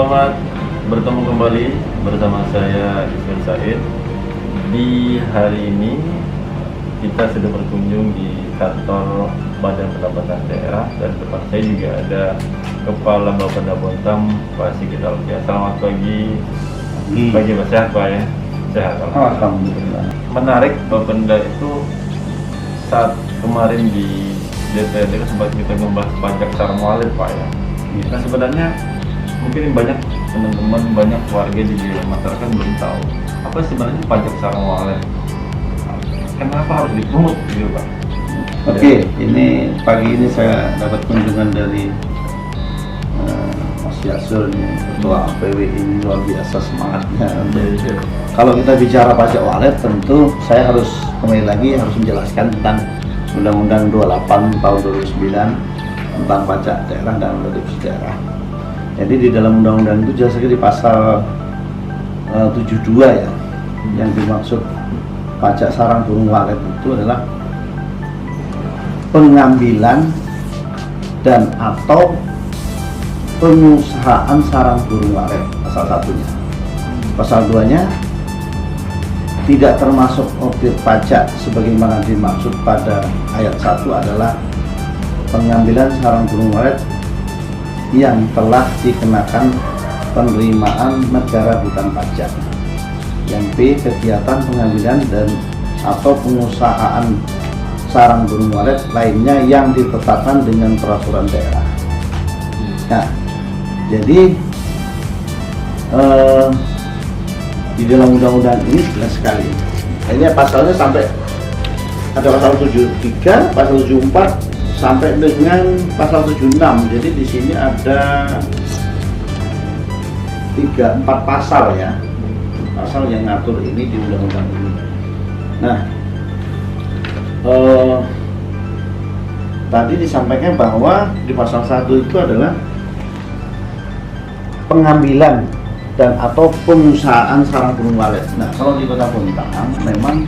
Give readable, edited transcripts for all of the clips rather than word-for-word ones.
selamat bertemu kembali bersama saya Ismail Said. Di hari ini kita sudah berkunjung di kantor Badan Pendapatan Daerah dan depan saya juga ada Kepala Bapeda Bontang Pak Sigit Alfian. Selamat pagi. Pagi Pak, sehat Pak ya? Sehat Alhamdulillah. Menarik Bapenda itu saat kemarin di DPRD sempat kita membahas pajak sarang walet Pak ya. Nah sebenarnya mungkin banyak teman-teman, banyak warga di masyarakat belum tahu apa sebenarnya pajak sarang walet. Kenapa harus dipungut gitu Pak? Oke, ini pagi ini saya dapat kunjungan dari Mas Yasir, Ketua APW ini luar biasa semangatnya. Kalau kita bicara pajak walet, tentu saya harus kembali lagi harus menjelaskan tentang Undang-Undang 28 tahun 2009 tentang pajak daerah dan otonomi daerah. Jadi di dalam undang-undang itu jelas sekali di pasal 72 ya, yang dimaksud pajak sarang burung walet itu adalah pengambilan dan atau pengusahaan sarang burung walet, pasal satunya. Pasal 2-nya tidak termasuk objek pajak sebagaimana dimaksud pada ayat 1 adalah pengambilan sarang burung walet yang telah dikenakan penerimaan negara bukan pajak. Yang B, kegiatan pengambilan dan atau pengusahaan sarang burung walet lainnya yang ditetapkan dengan peraturan daerah. Nah, jadi di dalam undang-undang ini jelas sekali. Ini pasalnya sampai ada pasal 73, pasal 74 sampai dengan pasal 76. Jadi di sini ada 3-4 pasal ya. Pasal yang ngatur ini di undang-undang ini. Nah, tadi disampaikan bahwa di pasal 1 itu adalah pengambilan dan atau pengusahaan sarang burung walet. Nah, kalau di Kota Bontang memang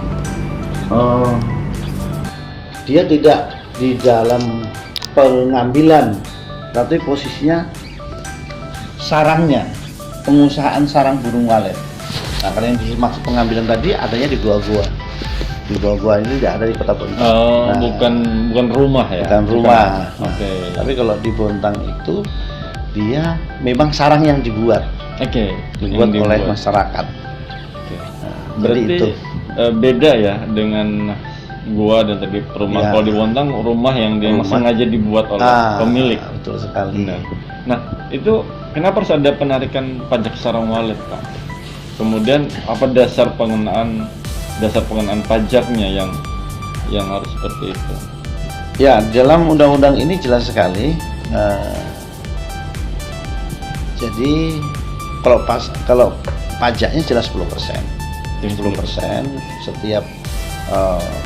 dia tidak di dalam pengambilan, tapi posisinya sarangnya, pengusahaan sarang burung walet. Nah, kalau yang dimaksud pengambilan tadi adanya di gua-gua. Di gua-gua ini tidak ada di Kota Bontang. Oh, nah, bukan rumah ya? Bukan rumah. Oke. Tapi kalau di Bontang itu dia memang sarang yang dibuat. Oke. Dibuat oleh masyarakat. Oke. Nah, berarti itu beda ya dengan gua dan tadi rumah. Ya. Kalau di Bontang rumah yang dia Rumah. sengaja dibuat oleh pemilik. Betul sekali. Nah, itu kenapa harus ada penarikan pajak sarang walet Pak? Kemudian apa dasar pengenaan pajaknya yang harus seperti itu? Ya, dalam undang-undang ini jelas sekali. Jadi kalau pajaknya jelas 10%. 10% setiap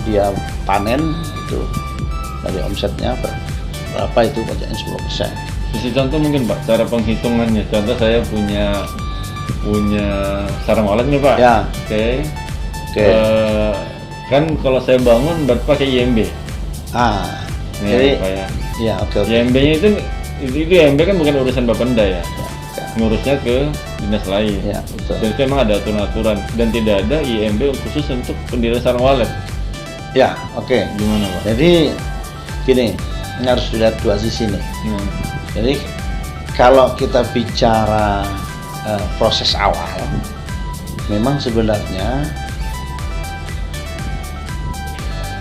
dia panen itu dari omsetnya berapa itu pajaknya 10%. Bisa contoh mungkin Pak cara penghitungannya. Contoh saya punya sarang walet nih Pak. Ya. Oke. Kan kalau saya bangun berarti pakai IMB. Jadi Pak ya. ya oke. IMB-nya itu IMB kan bukan urusan Bapenda ya. Ngurusnya ke dinas lain. Ya, betul. Dan itu memang ada aturan-aturan dan tidak ada IMB khusus untuk pendirian sarang walet. Ya, oke. Gimana Pak? Jadi gini, ini harus dilihat dua sisi nih. Jadi kalau kita bicara proses awal, memang sebenarnya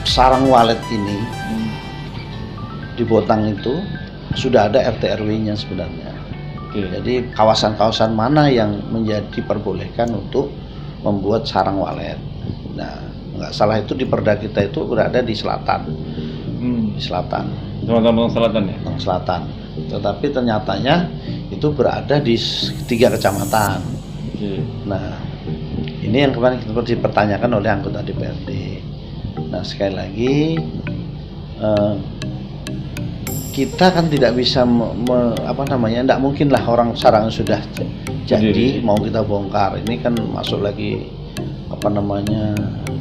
sarang walet ini di Bontang itu sudah ada RT RW-nya sebenarnya. Jadi kawasan-kawasan mana yang diperbolehkan untuk membuat sarang walet. Nah, nggak salah itu di Perda kita itu berada di selatan. Di selatan. Selatan ya? Selatan. Tetapi ternyatanya itu berada di 3 kecamatan. Nah, ini yang kemarin kita dipertanyakan oleh anggota DPRD. Nah, sekali lagi kita kan tidak bisa tidak mungkin lah orang sarang sudah jadi mau kita bongkar. Ini kan masuk lagi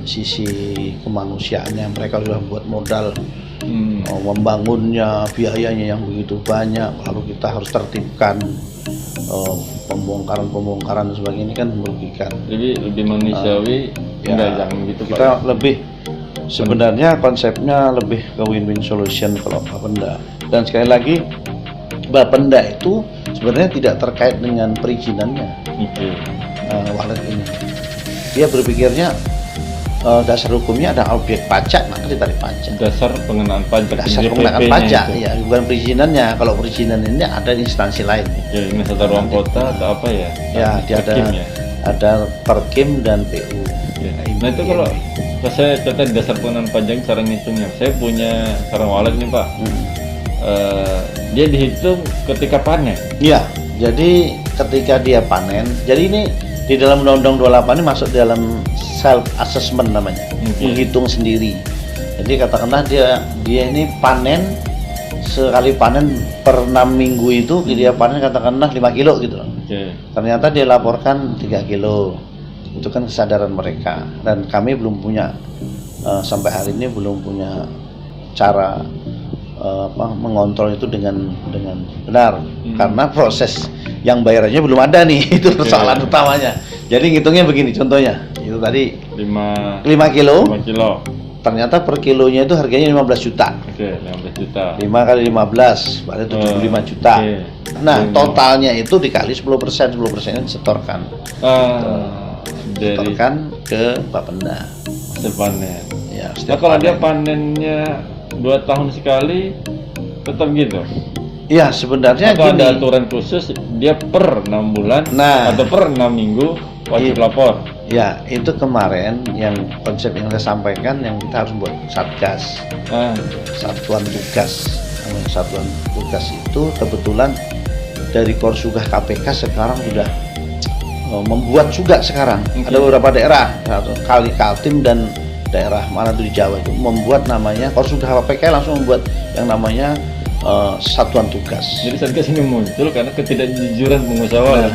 sisi kemanusiaannya. Mereka sudah buat modal membangunnya, biayanya yang begitu banyak, lalu kita harus tertibkan pembongkaran dan sebagainya ini kan merugikan. Jadi lebih manusiawi, enggak jangan gitu Pak. Kita lebih sebenarnya konsepnya lebih ke win-win solution kalau Bapenda. Dan sekali lagi Bapenda itu sebenarnya tidak terkait dengan perizinannya. Walet ini. Dia berpikirnya dasar hukumnya ada objek pajak, maka ditarik pajak. Dasar pengenaan pajak. Dasar pengenaan pajak, ya bukan perizinannya. Kalau perizinan ini ada di instansi lain. Ya, ini tata ruang kota atau apa ya? Ya, dia ada Perkim dan PU. Ya. Nah itu kalau saya catat dasar pengenaan pajak cara ngitungnya. Saya punya sarang walet nih Pak. Dia dihitung ketika panen. Iya, jadi ketika dia panen. Jadi ini di dalam Undang-Undang 28 ini masuk dalam self assessment namanya, menghitung sendiri. Jadi katakanlah dia ini panen sekali panen per 6 minggu itu dia panen katakanlah 5 kilo gitu. Ternyata dia laporkan 3 kilo. Itu kan kesadaran mereka, dan kami belum punya sampai hari ini belum punya cara mengontrol itu dengan benar, karena proses yang bayarannya belum ada nih. Itu persoalan utamanya. Jadi ngitungnya begini contohnya, itu tadi 5 kilo. Ternyata per kilonya itu harganya 15 juta. 15 juta. 5 kali 15 berarti 75 juta. Nah, totalnya itu dikali 10%, 10% disetorkan. Disetorkan ke Bapenda. Panen. Ya, nah, kalau dia panennya 2 tahun sekali tetap gitu? Iya, sebenarnya atau ada aturan khusus dia per 6 bulan atau per 6 minggu wajib lapor? Ya, itu kemarin yang konsep yang saya sampaikan, yang kita harus buat satgas, satuan tugas. Satuan tugas itu kebetulan dari Korsugah KPK sekarang sudah membuat juga sekarang. Ada beberapa daerah, kali Kaltim dan daerah mana tuh di Jawa itu membuat namanya Korsugah KPK langsung membuat yang namanya satuan tugas. Jadi satgas ini muncul karena ketidakjujuran pengusaha.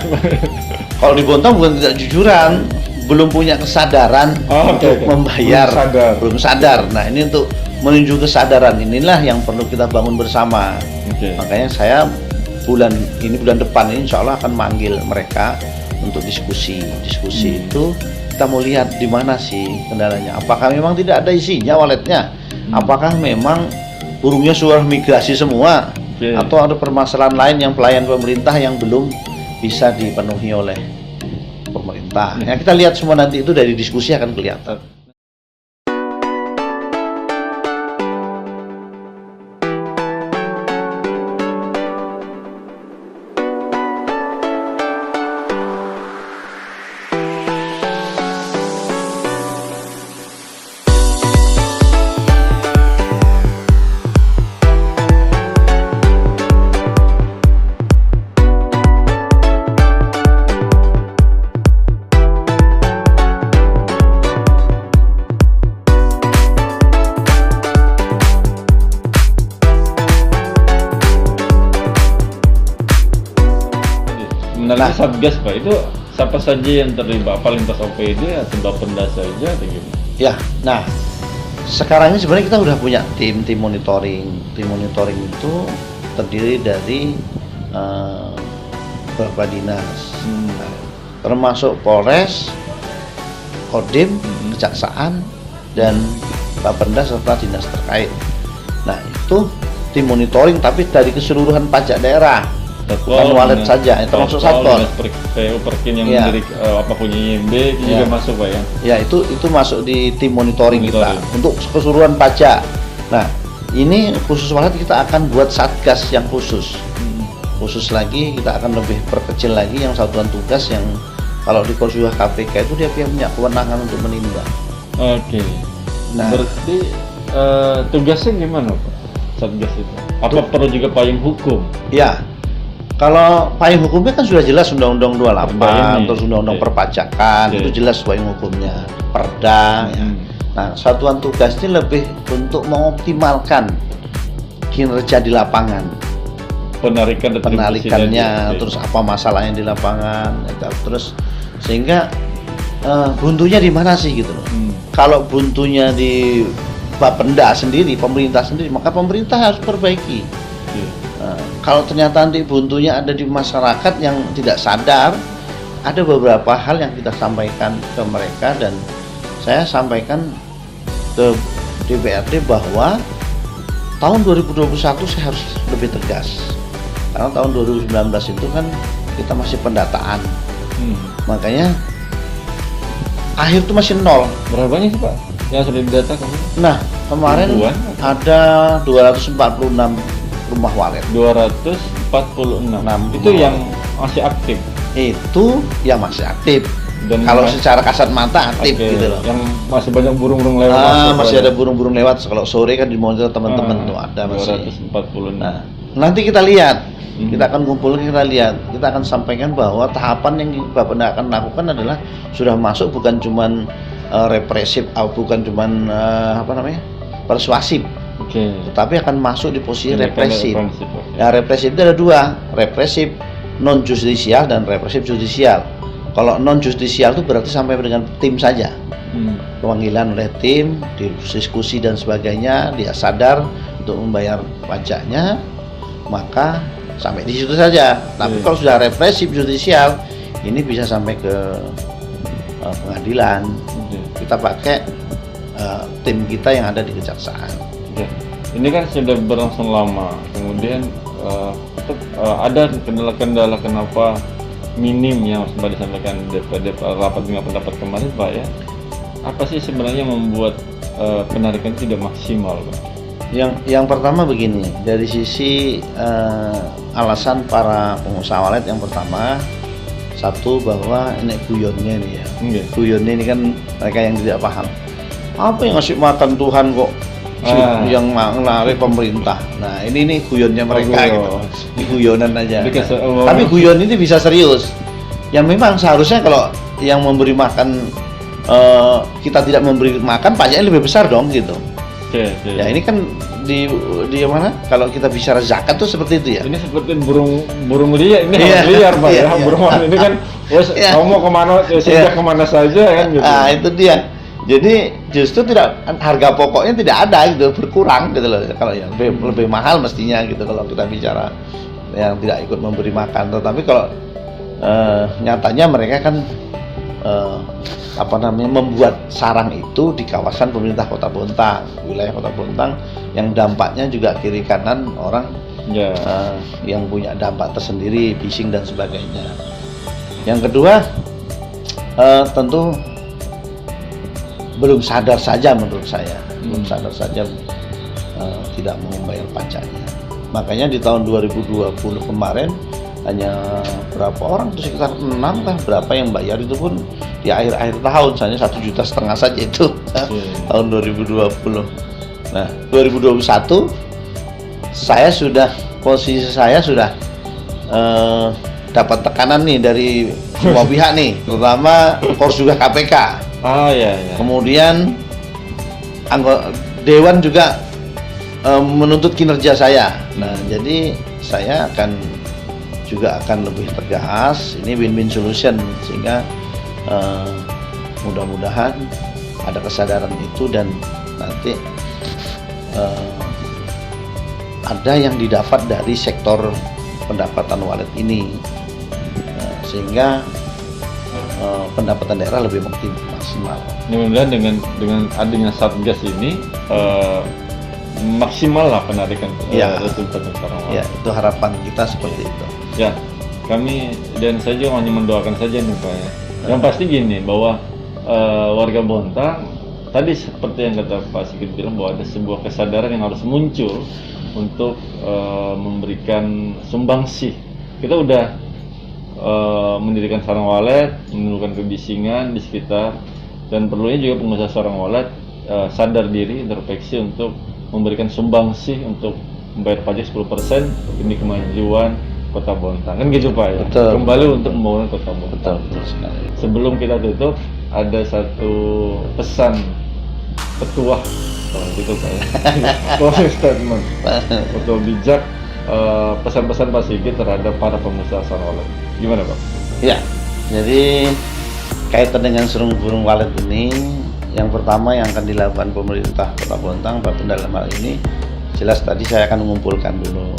Kalau di Bontang bukan tidak jujuran, belum punya kesadaran untuk membayar, belum sadar. Nah, ini untuk menuju kesadaran inilah yang perlu kita bangun bersama. Makanya saya bulan depan ini insya Allah akan manggil mereka untuk diskusi. Itu kita mau lihat di mana sih kendalanya. Apakah memang tidak ada isinya waletnya? Apakah memang burungnya sudah migrasi semua? Atau ada permasalahan lain yang pelayan pemerintah yang belum bisa dipenuhi oleh pemerintah? Ya, kita lihat semua nanti, itu dari diskusi akan kelihatan. Nah, satgas Pak, itu siapa saja yang terlibat? Apa lintas OPD atau Bapenda saja atau gimana? Ya, nah sekarang ini sebenarnya kita udah punya tim monitoring. Tim monitoring itu terdiri dari beberapa dinas, termasuk Polres, Kodim, Kejaksaan, dan Bapenda serta dinas terkait. Nah, itu tim monitoring tapi dari keseluruhan pajak daerah. Bukan walet saja, termasuk Satpol. Perkin yang dari punya IMB itu juga masuk Pak ya? Ya, itu masuk di tim monitoring kita untuk keseluruhan pajak. Nah, ini khusus walet kita akan buat satgas yang khusus. Khusus lagi, kita akan lebih perkecil lagi yang satuan tugas yang kalau di Korsugah KPK itu dia punya kewenangan untuk menindak. Oke. Nah, berarti tugasnya gimana Pak? Satgas itu? Apa perlu juga payung hukum? Ya. Kalau payung hukumnya kan sudah jelas Undang-Undang 28, terus Undang-Undang Perpajakan, itu jelas payung hukumnya, Perda. Ya. Nah, satuan tugas ini lebih untuk mengoptimalkan kinerja di lapangan, penarikannya, terus apa masalahnya di lapangan, terus sehingga buntunya di mana sih gitu loh. Kalau buntunya di Bapenda sendiri, pemerintah sendiri, maka pemerintah harus perbaiki. Kalau ternyata nanti buntunya ada di masyarakat yang tidak sadar, ada beberapa hal yang kita sampaikan ke mereka, dan saya sampaikan ke DPRD bahwa tahun 2021 saya harus lebih tegas, karena tahun 2019 itu kan kita masih pendataan, makanya akhir itu masih nol. Berapa banyak sih Pak yang sudah didata kemarin? Nah, kemarin Ribuan? ada 246 rumah walet. 246 itu yang masih aktif. Itu yang masih aktif. Dan kalau secara kasat mata aktif gitu loh. Yang masih banyak burung-burung lewat. Masih ada burung-burung lewat. Kalau sore kan dimonitor teman-teman tuh ada masih. 246. Nah, nanti kita lihat. Kita akan kumpulkan, kita lihat. Kita akan sampaikan bahwa tahapan yang Bapak akan lakukan adalah sudah masuk bukan cuman represif, bukan cuman persuasif. Tetapi akan masuk di posisi represif. Ya, represif itu ada dua, represif non justisial dan represif justisial. Kalau non justisial itu berarti sampai dengan tim saja, pemanggilan oleh tim, diskusi dan sebagainya, dia sadar untuk membayar pajaknya, maka sampai di situ saja. Tapi kalau sudah represif justisial, ini bisa sampai ke pengadilan. Kita pakai tim kita yang ada di kejaksaan. Ini kan sudah berlangsung lama, kemudian ada kendala-kendala kenapa minim yang sempat disampaikan DPD rapat dengan pendapat kemarin Pak ya. Apa sih sebenarnya membuat penarikan tidak maksimal Pak? Yang pertama begini, dari sisi alasan para pengusaha walet, yang pertama satu bahwa ini guyonnya ini ya. Guyonnya ini kan mereka yang tidak paham. Apa yang ngasih makan Tuhan kok? Yang menarik pemerintah. Nah ini guyonnya mereka gitu. Ini guyonan aja. Tapi guyon ini bisa serius. Yang memang seharusnya kalau yang memberi makan kita tidak memberi makan, pajaknya lebih besar dong gitu. Ya ini kan di mana? Kalau kita bicara zakat tuh seperti itu ya. Ini seperti burung liar, ini liar Pak ya. Burung ini kan kamu mau kemana, sejak kemana saja kan gitu. Nah itu dia. Jadi justru harga pokoknya tidak ada gitu, berkurang gitu loh. Kalau yang lebih mahal mestinya gitu kalau kita bicara yang tidak ikut memberi makan. Tetapi kalau nyatanya mereka kan membuat sarang itu di kawasan pemerintah Kota Bontang, wilayah Kota Bontang, yang dampaknya juga kiri kanan orang yang punya dampak tersendiri, bising dan sebagainya. Yang kedua tentu belum sadar saja menurut saya, belum sadar saja tidak mau membayar pajaknya. Makanya di tahun 2020 kemarin hanya berapa orang tuh, sekitar 6 kah berapa yang bayar, itu pun di akhir tahun, hanya 1,5 juta saja itu tahun 2020. Nah 2021 posisi saya sudah dapat tekanan nih dari semua pihak nih, terutama juga KPK. Kemudian anggota Dewan juga menuntut kinerja saya. Nah, jadi saya akan lebih tegas. Ini win-win solution, sehingga mudah-mudahan ada kesadaran itu, dan nanti ada yang didapat dari sektor pendapatan walet ini, sehingga pendapatan daerah lebih maksimal. Mudah-mudahan dengan adanya Satgas ini maksimal lah penarikan resultat sekarang. Ya, itu harapan kita seperti itu. Ya, kami dan saya juga hanya mendoakan saja nih Pak ya. Yang pasti gini, bahwa warga Bontang tadi seperti yang kata Pak Sigit bilang, bahwa ada sebuah kesadaran yang harus muncul untuk memberikan sumbangsih. Kita udah mendirikan sarang walet, menimbulkan kebisingan di sekitar, dan perlunya juga pengusaha sarang walet sadar diri, introspeksi untuk memberikan sumbangsih untuk membayar pajak 10% demi kemajuan Kota Bontang, kan gitu Pak ya. Betul, kembali betul, untuk membangun Kota Bontang. Betul sekali. Sebelum kita tutup, ada satu pesan petuah gitu Pak ya. Closing statement atau bijak, pesan-pesan Pak Sigit terhadap para pengusaha sarang walet. Gimana Pak? Ya, jadi kaitan dengan sarang burung walet ini, yang pertama yang akan dilakukan pemerintah Kota Bontang, dalam hal ini jelas tadi saya akan mengumpulkan dulu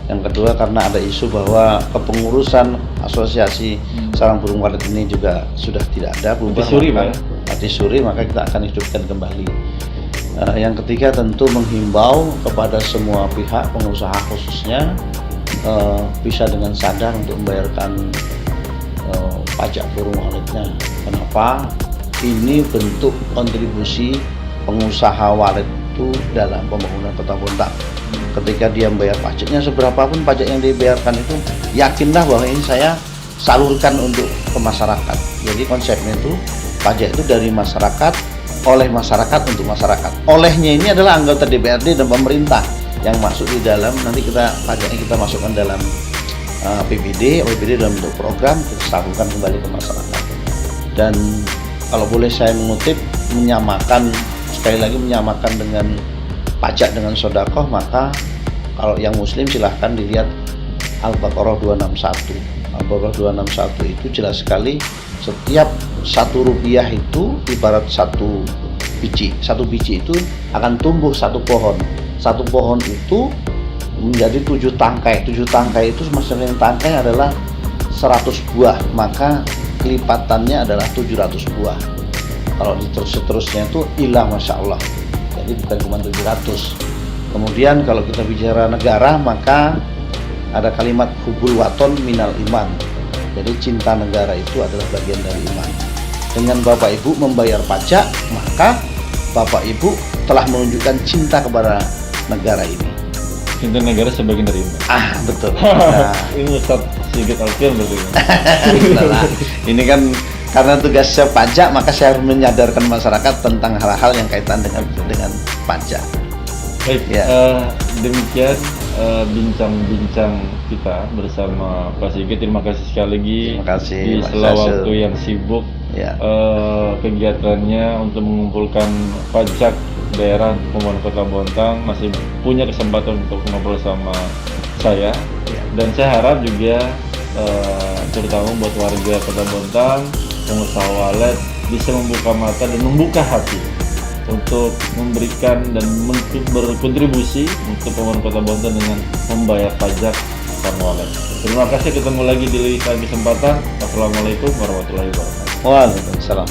Yang kedua karena ada isu bahwa kepengurusan asosiasi sarang burung walet ini juga sudah tidak ada, berubah mati suri, maka kita akan hidupkan kembali. Yang ketiga tentu menghimbau kepada semua pihak, pengusaha khususnya, bisa dengan sadar untuk membayarkan pajak burung waletnya. Kenapa? Ini bentuk kontribusi pengusaha walet itu dalam pembangunan Kota Bontang. Ketika dia membayar pajaknya, seberapapun pajak yang dibayarkan itu, yakinlah bahwa ini saya salurkan untuk ke masyarakat. Jadi konsepnya itu pajak itu dari masyarakat, oleh masyarakat, untuk masyarakat. Olehnya ini adalah anggota DPRD dan pemerintah yang masuk di dalam, nanti pajaknya kita masukkan dalam APBD dalam bentuk program, kita salurkan kembali ke masyarakat. Dan kalau boleh saya mengutip, sekali lagi menyamakan dengan pajak dengan sedekah, maka kalau yang muslim silahkan dilihat Al-Baqarah 261. Al-Baqarah 261 itu jelas sekali, setiap Rp1 itu ibarat satu biji. Satu biji itu akan tumbuh satu pohon. Satu pohon itu menjadi 7 tangkai. 7 tangkai itu masing-masing tangkai adalah 100 buah, maka kelipatannya adalah 700 buah. Kalau seterusnya itu ilah Masya Allah, jadi bukan cuma 700. Kemudian kalau kita bicara negara, maka ada kalimat hubul waton minal iman, jadi cinta negara itu adalah bagian dari iman. Dengan Bapak Ibu membayar pajak, maka Bapak Ibu telah menunjukkan cinta kepada negara ini. Cinta negara sebagian dari iman. Betul. Nah, ini Ustaz Sigit Alfian berarti. Ini kan karena tugasnya pajak, maka saya harus menyadarkan masyarakat tentang hal-hal yang kaitan dengan pajak. Baik, ya. Demikian bincang-bincang kita bersama Pak Sigit. Terima kasih sekali lagi. Terima kasih, di sela waktu yang sibuk, ya. Kegiatannya untuk mengumpulkan pajak daerah pembangunan Kota Bontang masih punya kesempatan untuk ngobrol sama saya, ya. Dan saya harap juga terutama buat warga Kota Bontang, pengusaha walet bisa membuka mata dan membuka hati untuk memberikan dan berkontribusi untuk pembangunan Kota Bontang dengan membayar pajak sarang walet. Terima kasih, ketemu lagi di lain kesempatan. Wassalamualaikum warahmatullahi wabarakatuh. Waalaikumsalam.